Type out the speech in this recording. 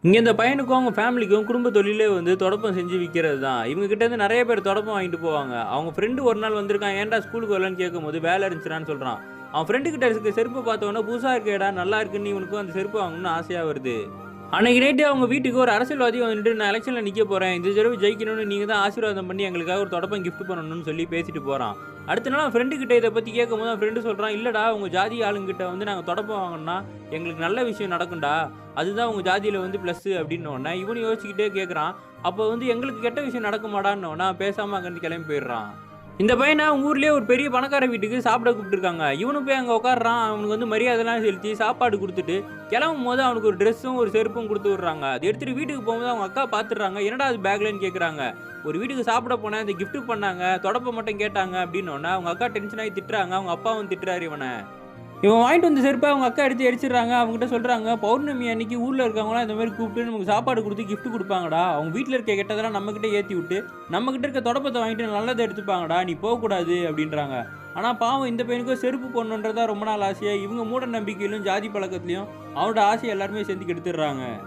இங்கே இந்த பையனுக்கும் அவங்க ஃபேமிலிக்கும் குடும்ப தொழிலே வந்து தொடப்பம் செஞ்சு விற்கிறது தான். இவங்க கிட்ட இருந்து நெறைய பேர் தொடப்பம் வாங்கிட்டு போவாங்க. அவங்க ஃப்ரெண்டு ஒரு நாள் வந்திருக்கான். "ஏன்டா ஸ்கூலுக்கு வரலன்னு?" கேட்கும்போது, "வேலை இருந்துச்சுடான்னு" சொல்றான். அவன் ஃப்ரெண்டு கிட்ட இருக்க செருப்ப பார்த்தோன்னே, "புதுசா இருக்கேடா, நல்லா இருக்குன்னு" இவனுக்கும் அந்த செருப்பு வாங்கணும்னு ஆசையா வருது. அன்னைக்கு நைட்டு அவங்க வீட்டுக்கு ஒரு அரசியல்வாதி வந்துட்டு, "நான் எலெக்ஷன்ல நிக்க போறேன். இந்த தடவை ஜெயிக்கணும்னு நீங்க தான் ஆசீர்வாதம் பண்ணி எங்களுக்காக ஒரு தொடப்பம் கிஃப்ட் பண்ணணும்னு" சொல்லி பேசிட்டு போறான். அடுத்த நாள் அவன் ஃப்ரெண்டு கிட்ட இத பத்தி கேட்கும்போது, அவன் ஃப்ரெண்டு சொல்றான், "இல்லடா, உங்க ஜாதி ஆளுங்கிட்ட வந்து நாங்க தொடப்பம் வாங்குனோம்னா, எங்களுக்கு நல்ல விஷயம் நடக்கும்டா. அதுதான் உங்க ஜாதியில வந்து பிளஸ்ஸு" அப்படின்னோனே, இவனும் யோசிச்சுக்கிட்டே கேட்குறான், "அப்போ வந்து எங்களுக்கு கெட்ட விஷயம் நடக்குமாடான்னோன" பேசாம அங்கேருந்து கிளம்பி போயிடுறான். இந்த பையன அவங்க ஊர்லயே ஒரு பெரிய பணக்கார வீட்டுக்கு சாப்பிட கூப்பிட்டுருக்காங்க. இவனும் போய் அங்க உட்கார்றான். அவனுக்கு வந்து மரியாதைலாம் செலுத்தி சாப்பாடு குடுத்துட்டு, கெளம்பும்போது அவனுக்கு ஒரு ட்ரெஸ்ஸும், ஒரு செருப்பும் குடுத்து விடுறாங்க. அத எடுத்துட்டு வீட்டுக்கு போகும்போது அவங்க அக்கா பாத்துடுறாங்க. "என்னடா அது பேக்லன்னு?" கேட்குறாங்க. "ஒரு வீட்டுக்கு சாப்பிட போனேன். இந்த கிஃப்ட் பண்ணாங்க. தொடப்பம் மட்டும் கேட்டாங்க" அப்படின்னோன, அவங்க அக்கா டென்ஷன் ஆகி திட்டுறாங்க. அவங்க அப்பாவும் திட்டுறாரு இவன. இவன் வாங்கிட்டு வந்த செருப்ப அவங்க அக்கா எடுத்து எரிச்சிடுறாங்க. அவங்ககிட்ட சொல்றாங்க, "பௌர்ணமி அன்னைக்கு ஊர்ல இருக்கவங்கலாம் இந்த மாரி கூப்பிட்டு நமக்கு சாப்பாடு குடுத்து கிஃப்ட் குடுப்பாங்கடா. அவங்க வீட்ல இருக்க கெட்டதெல்லாம் நம்மகிட்ட ஏத்தி விட்டு, நம்மகிட்ட இருக்க தொடப்பத்த வாங்கிட்டு நல்லத எடுத்துப்பாங்கடா. நீ போக்கூடாது" அப்படின்றாங்க. ஆனா பாவம் இந்த பையனுக்கும் செருப்பு போடணுன்றது தான் ரொம்ப நாள் ஆசையா. இவங்க மூட நம்பிக்கையிலும், ஜாதி பழக்கத்திலயும் அவனோட ஆசைய எல்லாருமே சேர்ந்து கெடுத்துடுறாங்க.